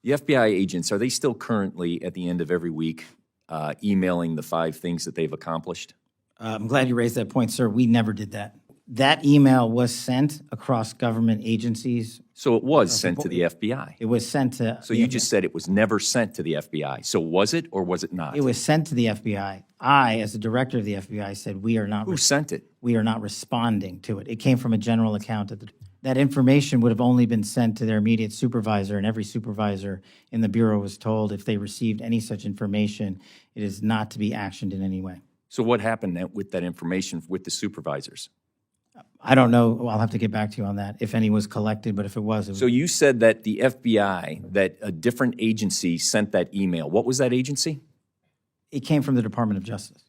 The FBI agents, are they still currently at the end of every week emailing the 5 things that they've accomplished? I'm glad you raised that point, sir. We never did that. That email was sent across government agencies. So it was sent to the FBI. It was sent to. So you just said it was never sent to the FBI. So was it or was it not? It was sent to the FBI. I, as the director of the FBI, said we are not. Who sent it? We are not responding to it. It came from a general account. That information would have only been sent to their immediate supervisor, and every supervisor in the Bureau was told if they received any such information, it is not to be actioned in any way. So what happened with that information with the supervisors? I don't know. Well, I'll have to get back to you on that, if any was collected, but if it was. So you said that the FBI, that a different agency sent that email. What was that agency? It came from the Department of Justice.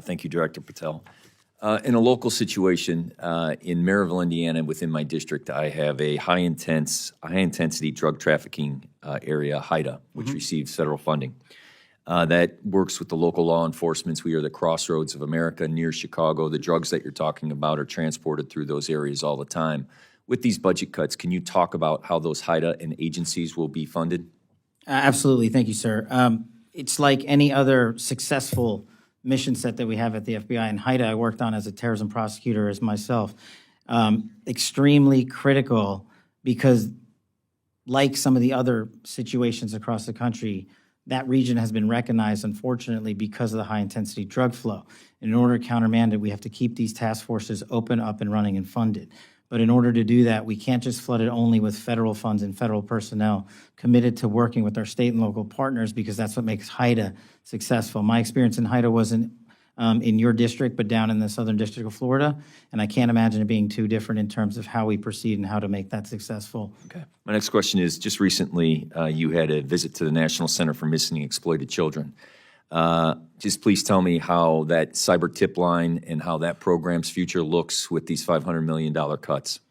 Thank you, Director Patel. In a local situation in Maryville, Indiana, within my district, I have a high-intensity drug trafficking area, HIDA, which receives federal funding. That works with the local law enforcement. We are the crossroads of America near Chicago. The drugs that you're talking about are transported through those areas all the time. With these budget cuts, can you talk about how those HIDA and agencies will be funded? Absolutely. Thank you, sir. It's like any other successful mission set that we have at the FBI. And HIDA, I worked on as a terrorism prosecutor as myself. Extremely critical because, like some of the other situations across the country, that region has been recognized, unfortunately, because of the high-intensity drug flow. In order to countermand it, we have to keep these task forces open, up and running, and funded. But in order to do that, we can't just flood it only with federal funds and federal personnel committed to working with our state and local partners, because that's what makes HIDA successful. My experience in HIDA wasn't in your district, but down in the Southern District of Florida, and I can't imagine it being too different in terms of how we proceed and how to make that successful. Okay. My next question is, just recently you had a visit to the National Center for Missing and Exploited Children. Just please tell me how that cyber tip line and how that program's future looks with these $500 million cuts.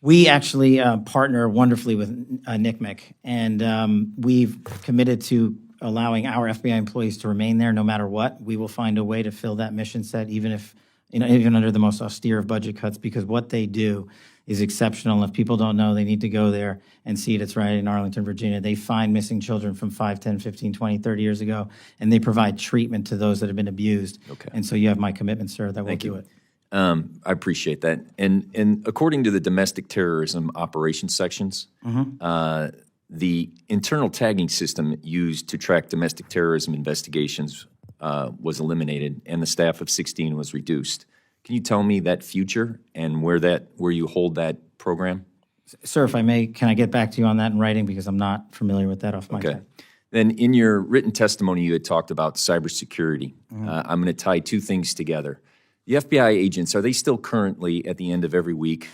We actually partner wonderfully with NCMEC, and we've committed to allowing our FBI employees to remain there no matter what. We will find a way to fill that mission set, even if, even under the most austere of budget cuts, because what they do is exceptional. If people don't know, they need to go there and see it. It's right in Arlington, Virginia. They find missing children from 5, 10, 15, 20, 30 years ago, and they provide treatment to those that have been abused. Okay. And so you have my commitment, sir, that we'll do it. I appreciate that. And according to the domestic terrorism operations sections, the internal tagging system used to track domestic terrorism investigations was eliminated, and the staff of 16 was reduced. Can you tell me that future and where you hold that program? Sir, if I may, can I get back to you on that in writing, because I'm not familiar with that off my time. Then in your written testimony, you had talked about cybersecurity. I'm going to tie 2 things together. The FBI agents, are they still currently at the end of every week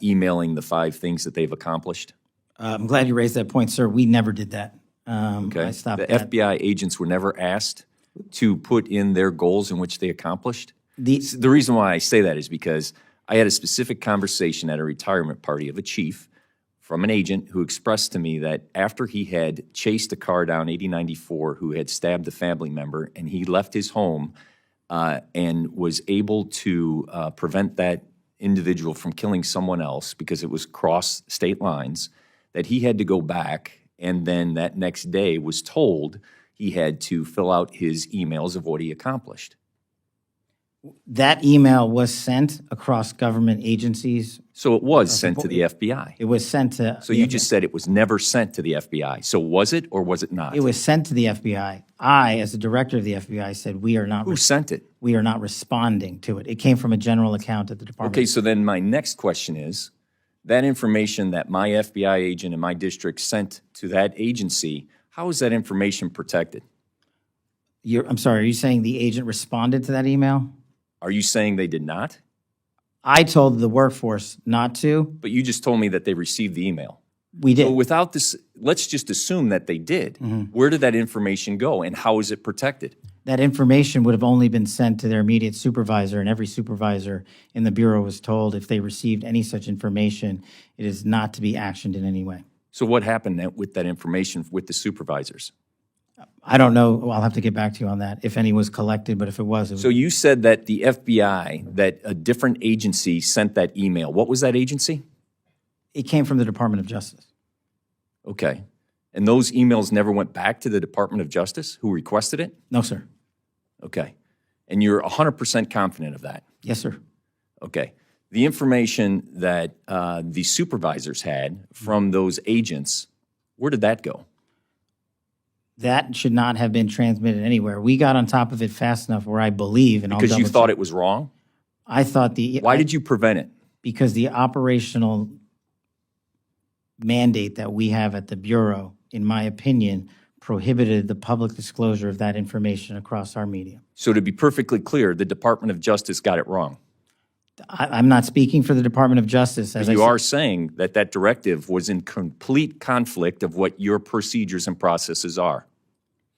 emailing the 5 things that they've accomplished? I'm glad you raised that point, sir. We never did that. Okay. I stopped the that. FBI agents were never asked to put in their goals in which they accomplished? The reason why I say that is because I had a specific conversation at a retirement party of a chief from an agent who expressed to me that after he had chased a car down 8094 who had stabbed a family member, and he left his home and was able to prevent that individual from killing someone else because it was cross state lines, that he had to go back, and then that next day was told he had to fill out his emails of what he accomplished. That email was sent across government agencies. So it was sent to the FBI. It was sent to. So you just said it was never sent to the FBI. So was it or was it not? It was sent to the FBI. I, as the director of the FBI, said we are not. Who sent it? We are not responding to it. It came from a general account at the department. Okay, so then my next question is, that information that my FBI agent in my district sent to that agency, how is that information protected? I'm sorry, are you saying the agent responded to that email? Are you saying they did not? I told the workforce not to. But you just told me that they received the email. We did. So without this, let's just assume that they did. Where did that information go, and how is it protected? That information would have only been sent to their immediate supervisor, and every supervisor in the Bureau was told if they received any such information, it is not to be actioned in any way. So what happened with that information with the supervisors? I don't know. Well, I'll have to get back to you on that, if any was collected, but if it was, So you said that the FBI, that a different agency sent that email. What was that agency? it came from the Department of Justice. Okay. And those emails never went back to the Department of Justice who requested it? No, sir. Okay. And you're 100% confident of that? Yes, sir. Okay. The information that the supervisors had from those agents, where did that go? That should not have been transmitted anywhere. We got on top of it fast enough where I believe, and Because you thought it was wrong? I thought Why did you prevent it? because the operational mandate that we have at the Bureau, in my opinion, prohibited the public disclosure of that information across our media. So to be perfectly clear, the Department of Justice got it wrong. I'm not speaking for the Department of Justice. As You are saying that that directive was in complete conflict of what your procedures and processes are.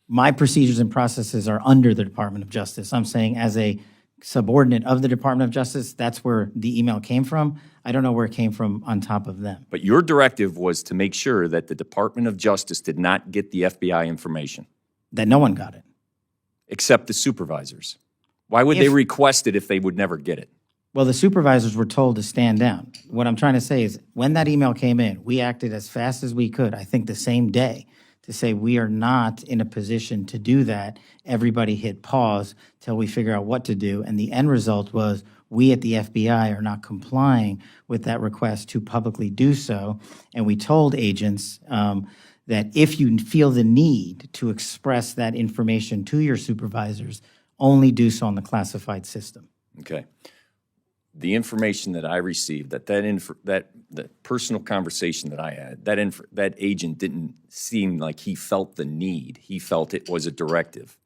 My procedures and processes are under the Department of Justice. I'm saying as a subordinate of the Department of Justice, that's where the email came from. I don't know where it came from on top of them. But your directive was to make sure that the Department of Justice did not get the FBI information, That no one got it. except the supervisors. Why would they request it if they would never get it? Well, the supervisors were told to stand down. What I'm trying to say is when that email came in, we acted as fast as we could, I think the same day, to say we are not in a position to do that. Everybody hit pause till we figure out what to do. And the end result was we at the FBI are not complying with that request to publicly do so. And we told agents that if you feel the need to express that information to your supervisors, only do so on the classified system. Okay. The information that I received, that personal conversation that I had, that agent didn't seem like he felt the need. He felt it was a directive.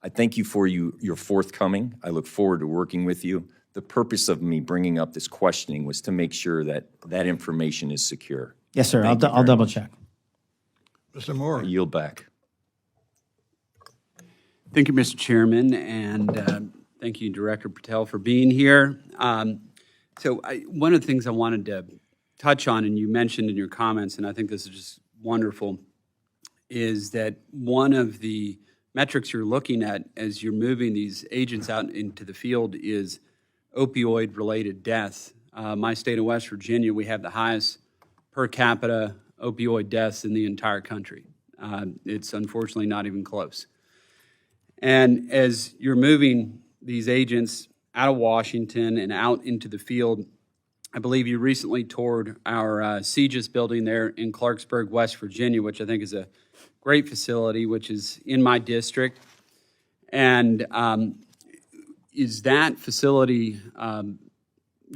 I thank you for your forthcoming. I look forward to working with you. The purpose of me bringing up this questioning was to make sure that that information is secure. Yes, sir. I'll double check. Mr. Moore. I yield back. Thank you, Mr. Chairman, and thank you, Director Patel, for being here. One of the things I wanted to touch on, and you mentioned in your comments, and I think this is just wonderful, is that one of the metrics you're looking at as you're moving these agents out into the field is opioid-related deaths. My state of West Virginia, we have the highest per capita opioid deaths in the entire country. It's unfortunately not even close. And as you're moving these agents out of Washington and out into the field, I believe you recently toured our CJIS building there in Clarksburg, West Virginia, which I think is a great facility, which is in my district. And is that facility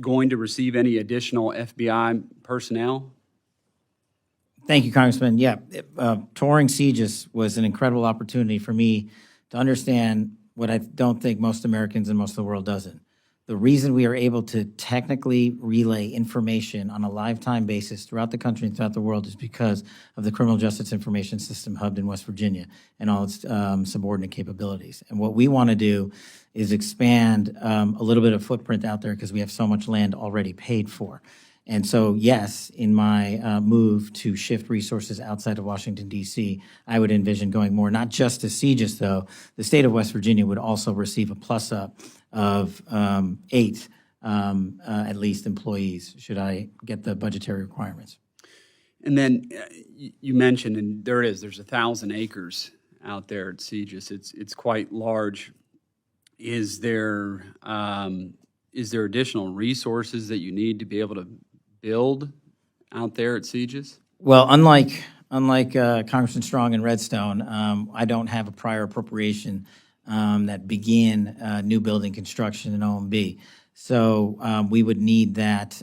going to receive any additional FBI personnel? Thank you, Congressman. Yeah, touring CJIS was an incredible opportunity for me to understand what I don't think most Americans and most of the world doesn't. The reason we are able to technically relay information on a live-time basis throughout the country and throughout the world is because of the Criminal Justice Information System hubbed in West Virginia and all its subordinate capabilities. And what we want to do is expand a little bit of footprint out there because we have so much land already paid for. And so, yes, in my move to shift resources outside of Washington, D.C., I would envision going more, not just to CJIS, though. The state of West Virginia would also receive a plus-up of 8, at least, employees, should I get the budgetary requirements. And then you mentioned, and there's 1,000 acres out there at CJIS. It's quite large. Is there additional resources that you need to be able to build out there at CJIS? Well, unlike Congressman Strong and Redstone, I don't have a prior appropriation that began new building construction in OMB. So we would need that.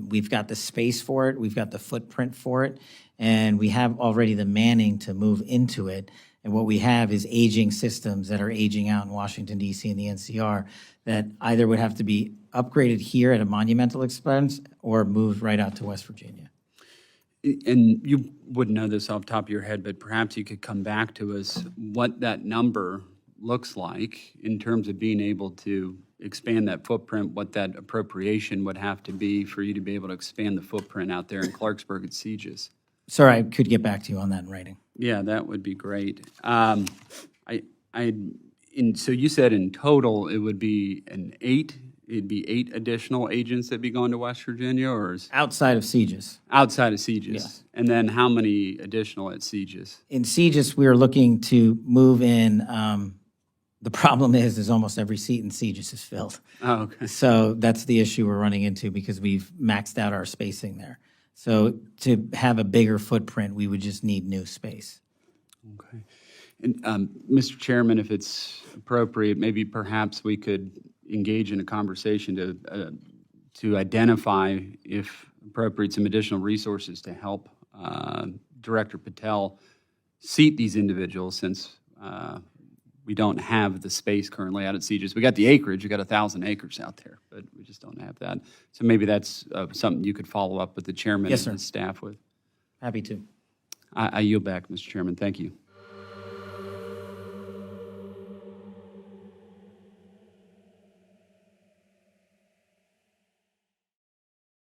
We've got the space for it. We've got the footprint for it. And we have already the manning to move into it. And what we have is aging systems that are aging out in Washington, D.C. and the NCR that either would have to be upgraded here at a monumental expense or moved right out to West Virginia. And you wouldn't know this off the top of your head, but perhaps you could come back to us what that number looks like in terms of being able to expand that footprint, what that appropriation would have to be for you to be able to expand the footprint out there in Clarksburg at CJIS. Sir, I could get back to you on that in writing. Yeah, that would be great. So you said in total, it would be it'd be 8 additional agents that'd be going to West Virginia, or is Outside of Sieges. outside of Sieges? Yeah. And then how many additional at Sieges? In Sieges, we are looking to move in, the problem is almost every seat in Sieges is filled. Oh, okay. So that's the issue we're running into because we've maxed out our spacing there. So to have a bigger footprint, we would just need new space. Okay. And, Mr. Chairman, if it's appropriate, maybe perhaps we could engage in a conversation to identify, if appropriate, some additional resources to help Director Patel seat these individuals, since we don't have the space currently out at Sieges. We got the acreage, we got 1,000 acres out there, but we just don't have that. So maybe that's something you could follow up with the chairman Yes, and sir. his staff with. Happy to. I yield back, Mr. Chairman. Thank you.